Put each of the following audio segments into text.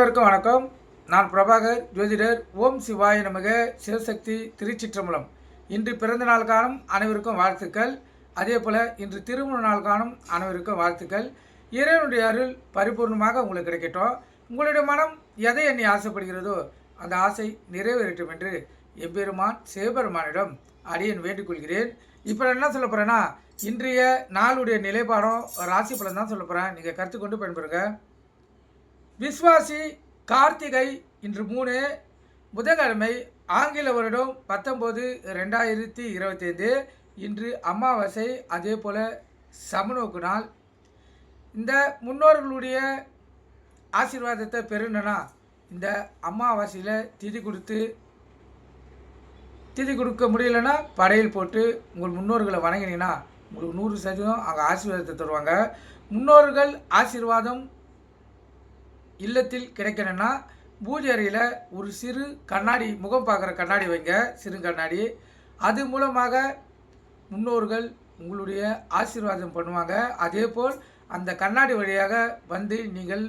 அனைவருக்கும் வணக்கம். நான் பிரபாகர் ஜோதிடர். ஓம் சிவாய நமக. சிவசக்தி திருச்சிற்றம்பலம். இன்று பிறந்த நாள் காணும் அனைவருக்கும் வாழ்த்துக்கள். அதே போல் இன்று திருமண நாள் காணும் அனைவருக்கும் வாழ்த்துக்கள். இறைவனுடைய அருள் பரிபூர்ணமாக உங்களுக்கு கிடைக்கட்டும். உங்களுடைய மனம் எதை எண்ணி ஆசைப்படுகிறதோ அந்த ஆசை நிறைவேறட்டும் என்று எம்பெருமான் சிவபெருமானிடம் அடியேன் வேண்டிக் கொள்கிறேன். இப்போ என்ன சொல்ல போகிறேன்னா, இன்றைய நாளுடைய நிலைப்பாடம் ராசி பலன் தான் சொல்ல போகிறேன். நீங்கள் கற்றுக்கொண்டு பயன்பெறுங்க. விஸ்வாசி கார்த்திகை இன்று 3 புதன்கிழமை, ஆங்கில வருடம் 19/2025. இன்று அமாவாசை, அதே போல் சமநோக்கு நாள். இந்த முன்னோர்களுடைய ஆசீர்வாதத்தை பெறணுன்னா இந்த அமாவாசையில் திதி கொடுக்க முடியலன்னா படையல் போட்டு உங்கள் முன்னோர்களை வணங்கினீங்கன்னா உங்களுக்கு 100% அங்கே ஆசீர்வாதத்தை தருவாங்க. முன்னோர்கள் ஆசீர்வாதம் இல்லத்தில் கிடைக்கணும்னா பூஜை அறையில் ஒரு சிறு கண்ணாடி, முகம் பார்க்குற கண்ணாடி வைங்க, சிறு கண்ணாடி. அது மூலமாக முன்னோர்கள் உங்களுடைய ஆசீர்வாதம் பண்ணுவாங்க. அதே போல் அந்த கண்ணாடி வழியாக வந்து நீங்கள்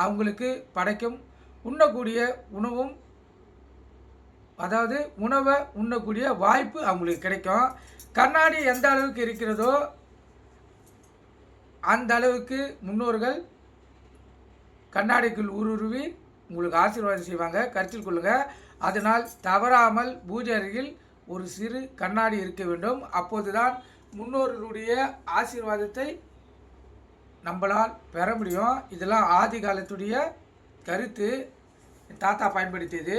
அவங்களுக்கு படைக்கும் உண்ணக்கூடிய உணவும், அதாவது உணவை உண்ணக்கூடிய வாய்ப்பு அவங்களுக்கு கிடைக்கும். கண்ணாடி எந்த அளவுக்கு இருக்கிறதோ அந்த அளவுக்கு முன்னோர்கள் கண்ணாடிக்குள் ஊடுருவி உங்களுக்கு ஆசீர்வாதம் செய்வாங்க. கருத்தில் கொள்ளுங்கள். அதனால் தவறாமல் பூஜை அறையில் ஒரு சிறு கண்ணாடி இருக்க வேண்டும். அப்போதுதான் முன்னோர்களுடைய ஆசீர்வாதத்தை நம்மளால் பெற முடியும். இதெல்லாம் ஆதி காலத்துடைய கருத்து. தாத்தா பயன்படுத்தியது.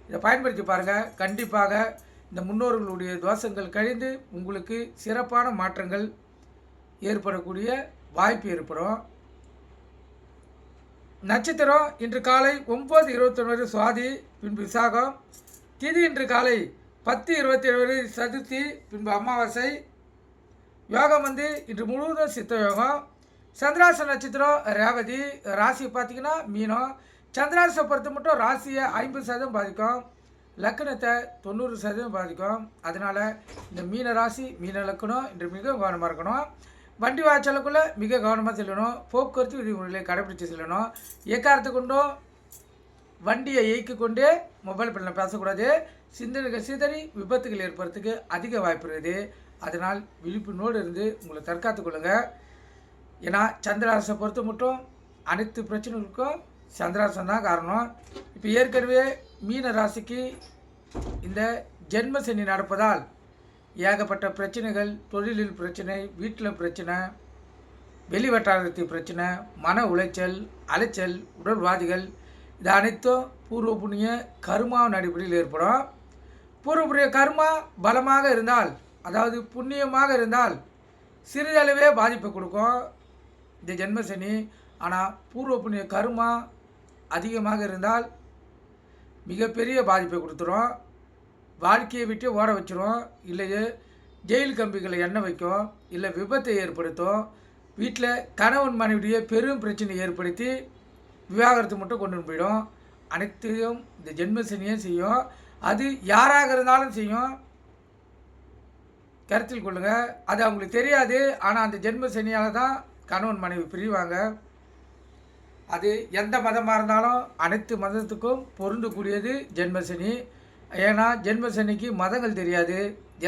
இதை பயன்படுத்தி பாருங்கள். கண்டிப்பாக இந்த முன்னோர்களுடைய தோஷங்கள் கழிந்து உங்களுக்கு சிறப்பான மாற்றங்கள் ஏற்படக்கூடிய வாய்ப்பு ஏற்படும். நட்சத்திரம் இன்று காலை 9:21 சுவாதி, பின்பு விசாகம். திதி இன்று காலை 10:27 சதுர்த்தி, பின்பு அமாவாசை. யோகம் இன்று முழுவதும் சித்த யோகம். சந்திராச நட்சத்திரம் ரேவதி. ராசி பார்த்திங்கன்னா மீனம். சந்திராசை பொறுத்த மட்டும் ராசியை 50% பாதிக்கும், லக்கணத்தை 90% பாதிக்கும். அதனால் இந்த மீன ராசி, மீன லக்கணம் இன்று மிக கவனமாக இருக்கணும். வண்டி வாய்ச்சலுக்குள்ளே மிக கவனமாக செல்லணும். போக்குவரத்து விதிமுறைகளை கடைபிடித்து செல்லணும். எக்காரத்தை கொண்டும் வண்டியை இயக்கிக் கொண்டே மொபைல் பண்ண பேசக்கூடாது. சிந்தனைகள் சிதறி விபத்துகள் ஏற்படுறதுக்கு அதிக வாய்ப்பு இருக்குது. அதனால் விழிப்புணோடு இருந்து உங்களை தற்காத்து கொள்ளுங்கள். ஏன்னா சந்திராசை பொறுத்த மட்டும் அனைத்து பிரச்சனைகளுக்கும் சந்திராசம் தான் காரணம். இப்போ ஏற்கனவே மீன ராசிக்கு இந்த ஜென்ம சனி நடப்பதால் ஏகப்பட்ட பிரச்சனைகள், தொழிலில் பிரச்சனை, வீட்டில் பிரச்சனை, வெளி வட்டாரத்தில் பிரச்சனை, மன உளைச்சல், அலைச்சல், உடல்வாதிகள், இது அனைத்தும் பூர்வ புண்ணிய கர்மாவின் அடிப்படையில் ஏற்படும். பூர்வ புண்ணிய கர்மா பலமாக இருந்தால், அதாவது புண்ணியமாக இருந்தால் சிறிதளவே பாதிப்பை கொடுக்கும் இந்த ஜென்மசனி. ஆனால் பூர்வ புண்ணிய கர்மா அதிகமாக இருந்தால் மிகப்பெரிய பாதிப்பை கொடுத்துரும். வாழ்க்கையை விட்டு ஓட வச்சிரும். இல்லையே ஜெயில் கம்பிகளை எண்ண வைக்கும், இல்லை விபத்தை ஏற்படுத்தும். வீட்டில் கணவன் மனைவிடைய பெரும் பிரச்சனை ஏற்படுத்தி விவாகரத்து மட்டும் கொண்டு போயிடும். அனைத்தையும் இந்த ஜென்மசனியே செய்யும். அது யாராக இருந்தாலும் செய்யும். கருத்தில் கொள்ளுங்கள். அது அவங்களுக்கு தெரியாது. ஆனால் அந்த ஜென்மசனியால் தான் கணவன் மனைவி பிரிவாங்க. அது எந்த மதமாக இருந்தாலும் அனைத்து மதத்துக்கும் பொருந்தக்கூடியது ஜென்மசனி. ஏன்னா ஜென்மசனிக்கு மதங்கள் தெரியாது.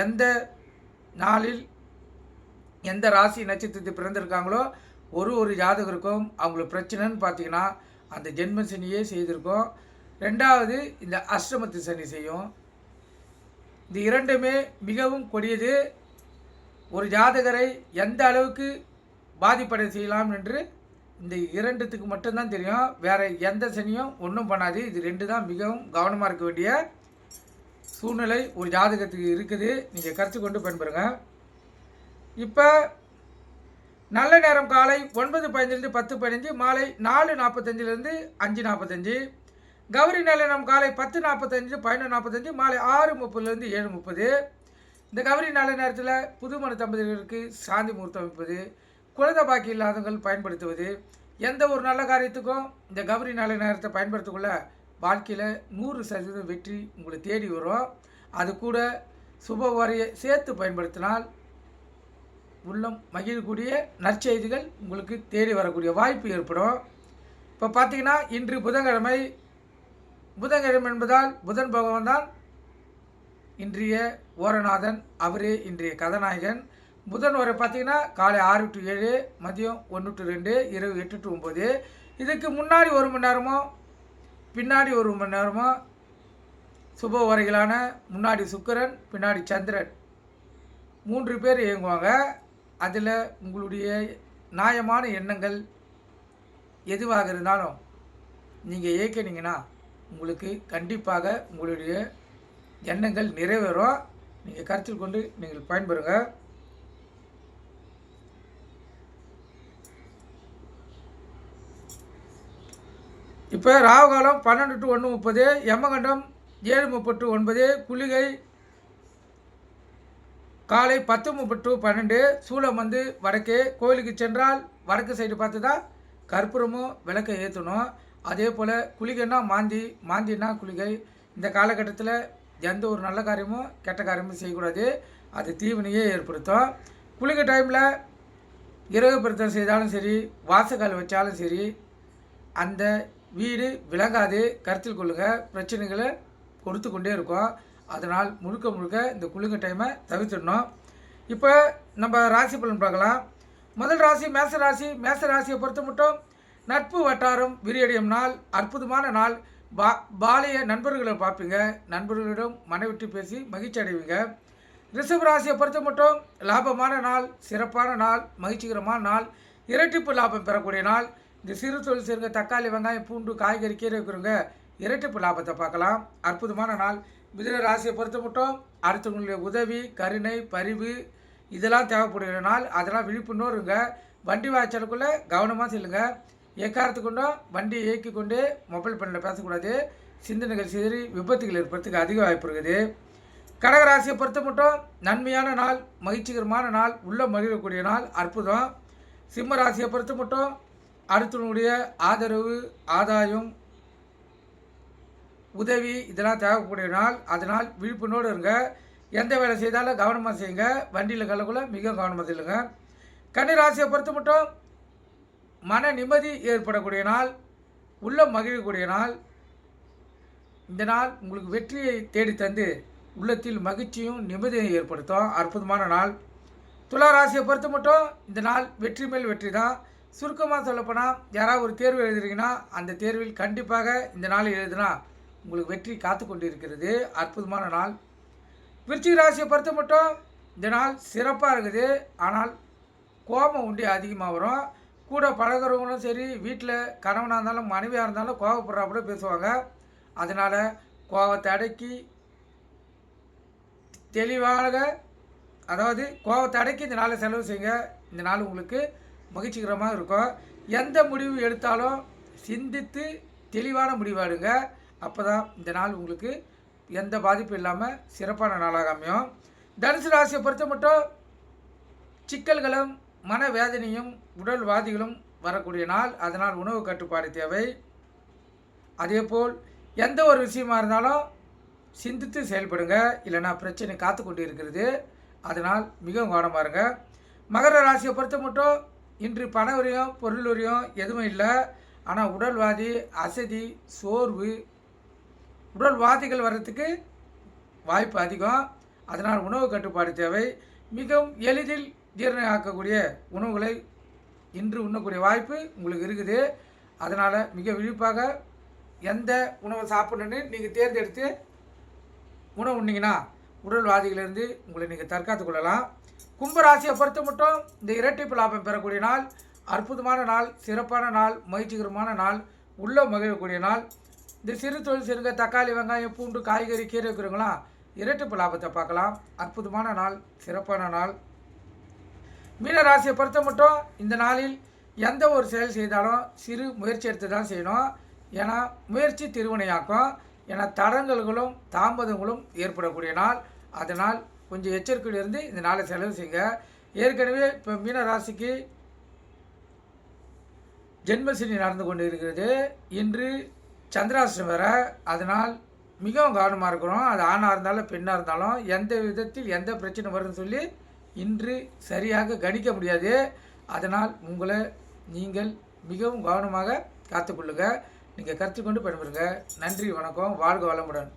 எந்த நாளில் எந்த ராசி நட்சத்திரத்தை பிறந்திருக்காங்களோ ஒரு ஜாதகருக்கும் அவங்களுக்கு பிரச்சனைன்னு பார்த்தீங்கன்னா அந்த ஜென்மசனியே செய்திருக்கோம். ரெண்டாவது இந்த அஷ்டமத்து சனி செய்யும். இந்த இரண்டுமே மிகவும் கொடியது. ஒரு ஜாதகரை எந்த அளவுக்கு பாதிப்படை செய்யலாம் என்று இந்த இரண்டுத்துக்கு மட்டும்தான் தெரியும். வேறு எந்த சனியும் ஒன்றும் பண்ணாது. இது ரெண்டு தான் மிகவும் கவனமாக இருக்க வேண்டிய சூழ்நிலை ஒரு ஜாதகத்துக்கு இருக்குது. நீங்கள் கருத்து கொண்டு பயன்பெறுங்க. இப்போ நல்ல நேரம் காலை 9:15 10:15, மாலை 4:45 5:45. கௌரி நல்ல நேரம் காலை 10:45 11:45, மாலை 6:30 7:30. இந்த கௌரி நல்ல நேரத்தில் புதுமண தம்பதிகளுக்கு சாந்தி முகூர்த்தம் வைப்பது, குழந்தை பாக்கி இல்லாதவர்கள் பயன்படுத்துவது, எந்த ஒரு நல்ல காரியத்துக்கும் இந்த கௌரி நல்ல நேரத்தை பயன்படுத்தக்குள்ள வாழ்க்கையில் 100% வெற்றி உங்களை தேடி வரும். அது கூட சுப வரையை சேர்த்து பயன்படுத்தினால் உள்ளம் மகிழக்கூடிய நற்செய்திகள் உங்களுக்கு தேடி வரக்கூடிய வாய்ப்பு ஏற்படும். இப்போ பார்த்தீங்கன்னா இன்று புதன்கிழமை என்பதால் புதன் பகவான் தான் இன்றைய ஓரநாதன், அவரே இன்றைய கதாநாயகன். புதன் வரை பார்த்தீங்கன்னா காலை 6 to 7, மதியம் 1 to 2, இரவு 8 to 9. இதுக்கு முன்னாடி 1 மணி நேரமோ பின்னாடி 1 மணி நேரமோ சுப உரைகளான முன்னாடி சுக்கிரன் பின்னாடி சந்திரன் 3 பேர் இயங்குவாங்க. அதில் உங்களுடைய நியாயமான எண்ணங்கள் எதுவாக இருந்தாலும் நீங்கள் இயக்கினீங்கன்னா உங்களுக்கு கண்டிப்பாக உங்களுடைய எண்ணங்கள் நிறைவேறும். நீங்கள் கருத்தில் கொண்டு நீங்கள் பயன்பெறுங்க. இப்போ ராகுகாலம் 12 to 1:30, யமகண்டம் 7:30 to 9, குளிகை காலை 10:30 to 12, சூலம் வந்து வடக்கே. கோயிலுக்கு சென்றால் வடக்கு சைடு பார்த்து தான் கற்பூரமும் விளக்கை ஏற்றணும். அதே போல் குளிகைன்னா மாந்தின்னா குளிகை. இந்த காலகட்டத்தில் எந்த ஒரு நல்ல காரியமும் கெட்ட காரியமும் செய்யக்கூடாது, அது தீவினையே ஏற்படுத்தும். குளிகை டைமில் இரவு பிரத்தம் செய்தாலும் சரி, வாசக்கால் வச்சாலும் சரி, அந்த வீடு விளங்காது. கருத்தில் கொள்ளுங்கள், பிரச்சனைகளை கொடுத்து கொண்டே இருக்கும். அதனால் முழுக்க இந்த குளிகை டைமை தவிர்த்துடணும். இப்போ நம்ம ராசி பலன் பார்க்கலாம். முதல் ராசி மேச ராசி. மேச ராசியை பொறுத்த மட்டும் நட்பு வட்டாரம் விரியடையும் நாள், அற்புதமான நாள். பாலிய நண்பர்களை பார்ப்பீங்க, நண்பர்களிடம் மனைவிட்டு பேசி மகிழ்ச்சி அடைவீங்க. ரிஷப ராசியை பொறுத்த மட்டும் லாபமான நாள், சிறப்பான நாள், மகிழ்ச்சிகரமான நாள், இரட்டிப்பு லாபம் பெறக்கூடிய நாள். இந்த சிறு தொழில் செய்யுங்க, தக்காளி வெங்காயம் பூண்டு காய்கறி கீரை இருக்கிறவங்க இரட்டிப்பு லாபத்தை பார்க்கலாம். அற்புதமான நாள். மிதுன ராசியை பொறுத்த மட்டும் அடுத்தவங்களுடைய உதவி, கருணை, பரிவு இதெல்லாம் தேவைப்படுகிற நாள். அதெல்லாம் விழிப்புணர்வு இருங்க. வண்டி வாய்ச்சலுக்குள்ளே கவனமாக செல்லுங்க. எக்காரத்துக்கொண்டும் வண்டியை இயக்கி கொண்டு மொபைல் ஃபோனில் பேசக்கூடாது. சிந்தனைகள் சிதறி விபத்துகள் ஏற்படுறதுக்கு அதிக வாய்ப்பு இருக்குது. கடகராசியை பொறுத்த மட்டும் நன்மையான நாள், மகிழ்ச்சிகரமான நாள், உள்ள மகிழக்கூடிய நாள், அற்புதம். சிம்ம ராசியை பொறுத்த மட்டும் அடுத்தவனுடைய ஆதரவு, ஆதாயம், உதவி இதெல்லாம் தேவைக்கூடிய நாள். அதனால் விழிப்புணர்வோடு இருங்க. எந்த வேலை செய்தாலும் கவனமாக செய்யுங்க. வண்டியில் கலக்குள்ள மிக கவனமாக செல்லுங்க. கன்னி ராசியை பொறுத்த மட்டும் மன நிம்மதி ஏற்படக்கூடிய நாள், உள்ள மகிழக்கூடிய நாள். இந்த நாள் உங்களுக்கு வெற்றியை தேடி தந்து உள்ளத்தில் மகிழ்ச்சியும் நிம்மதியும் ஏற்படுத்தும். அற்புதமான நாள். துலா ராசியை பொறுத்த மட்டும் இந்த நாள் வெற்றி மேல் வெற்றி தான். சுருக்கமாக சொல்லப்போனால் யாராவது ஒரு தேர்வு எழுதுறீங்கன்னா அந்த தேர்வில் கண்டிப்பாக இந்த நாள் எழுதுனா உங்களுக்கு வெற்றி காத்து கொண்டு இருக்கிறது. அற்புதமான நாள். விருச்சிக ராசியை பொறுத்த மட்டும் இந்த நாள் சிறப்பாக இருக்குது. ஆனால் கோபம் உண்டி அதிகமாக வரும். கூட பழகிறவங்களும் சரி, வீட்டில் கணவனாக இருந்தாலும் மனைவியாக இருந்தாலும் கோபப்படுறாப்புல பேசுவாங்க. அதனால் கோபத்தை அடக்கி தெளிவாக, அதாவது கோபத்தை அடக்கி இந்த நாளை செலவு செய்யுங்க. இந்த நாள் உங்களுக்கு மகிழ்ச்சிகரமாக இருக்கும். எந்த முடிவு எடுத்தாலும் சிந்தித்து தெளிவான முடிவு எடுங்க. அப்போ தான் இந்த நாள் உங்களுக்கு எந்த பாதிப்பும் இல்லாமல் சிறப்பான நாளாக அமையும். தனுசு ராசியை பொறுத்த மட்டும் சிக்கல்களும் மனவேதனையும் உடல்வாதிகளும் வரக்கூடிய நாள். அதனால் உணவு கட்டுப்பாடு தேவை. அதேபோல் எந்த ஒரு விஷயமா இருந்தாலும் சிந்தித்து செயல்படுங்க, இல்லைனா பிரச்சனை காத்து கொண்டு இருக்கிறது. அதனால் மிகவும் கவனமாக இருங்க. மகர ராசியை பொறுத்த மட்டும் இன்று பண வரியும் பொருள் வரியும் எதுவும் இல்லை. ஆனால் உடல்வாதி, அசதி, சோர்வு, உடல்வாதிகள் வர்றதுக்கு வாய்ப்பு அதிகம். அதனால் உணவு கட்டுப்பாடு தேவை. மிகவும் எளிதில் ஜீரணம் ஆக்கக்கூடிய உணவுகளை இன்று உண்ணக்கூடிய வாய்ப்பு உங்களுக்கு இருக்குது. அதனால் மிக விழிப்பாக எந்த உணவை சாப்பிடணுன்னு நீங்கள் தேர்ந்தெடுத்து உணவு உண்ணிங்கன்னா உடல்வாதிகளிலிருந்து உங்களை நீங்கள் தற்காத்து கொள்ளலாம். கும்பராசியை பொறுத்த மட்டும் இந்த இரட்டிப்பு லாபம் பெறக்கூடிய நாள், அற்புதமான நாள், சிறப்பான நாள், மகிழ்ச்சிகரமான நாள், உள்ள மகிழக்கூடிய நாள். இந்த சிறு தொழில் செய்யுங்க, தக்காளி வெங்காயம் பூண்டு காய்கறி கீரை இருக்கிறவங்களா இரட்டிப்பு லாபத்தை பார்க்கலாம். அற்புதமான நாள், சிறப்பான நாள். மீன ராசியை பொறுத்த மட்டும் இந்த நாளில் எந்த ஒரு செயல் செய்தாலும் சிறு முயற்சி எடுத்து தான் செய்யணும். ஏன்னா முயற்சி திருவினையாக்கும். ஏன்னா தடங்கல்களும் தாமதங்களும் ஏற்படக்கூடிய நாள். அதனால் கொஞ்சம் எச்சரிக்கையிலிருந்து இந்த நாளை செலவு செய்யுங்க. ஏற்கனவே இப்போ மீன ராசிக்கு ஜென்மசனி நடந்து கொண்டு இருக்கிறது. இன்று சந்திராஷ்டம் வேற. அதனால் மிகவும் கவனமாக இருக்கிறோம். அது ஆணாக இருந்தாலும் பெண்ணாக இருந்தாலும் எந்த விதத்தில் எந்த பிரச்சனை வரும்னு சொல்லி இன்று சரியாக கணிக்க முடியாது. அதனால் உங்களை நீங்கள் மிகவும் கவனமாக காத்துக்கொள்ளுங்க. நீங்கள் கற்றுக்கொண்டு பயன்பெறுங்க. நன்றி, வணக்கம், வாழ்க வளமுடன்.